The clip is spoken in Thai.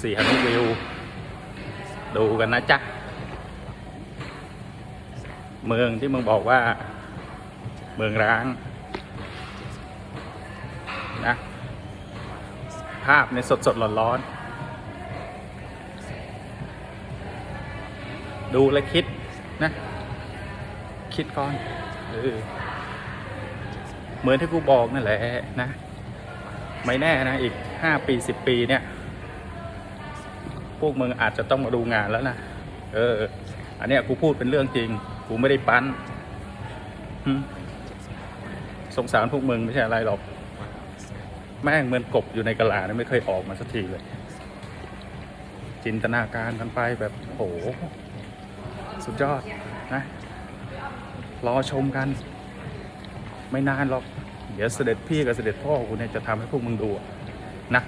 สีหนุวิวดูกันนะจ๊ะเมืองที่มึงบอกว่าเมืองร้างนะภาพในสดร้อนๆดูและคิดนะคิดก่อนเหมือนที่กูบอกนั่นแหละนะไม่แน่นะอีก5 ปี 10 ปีเนี่ยพวกมึงอาจจะต้องมาดูงานแล้วนะอันเนี้ยกูพูดเป็นเรื่องจริงกูไม่ได้ปั้นสงสารพวกมึงไม่ใช่อะไรหรอกแม่งเหมือนกบอยู่ในกะลาเนี่ยไม่เคยออกมาสักทีเลยจินตนาการกันไปแบบโหสุดยอดนะรอชมกันไม่นานหรอกเดี๋ยวเสด็จพี่กับเสด็จพ่อกูเนี่ยจะทำให้พวกมึงดูนะ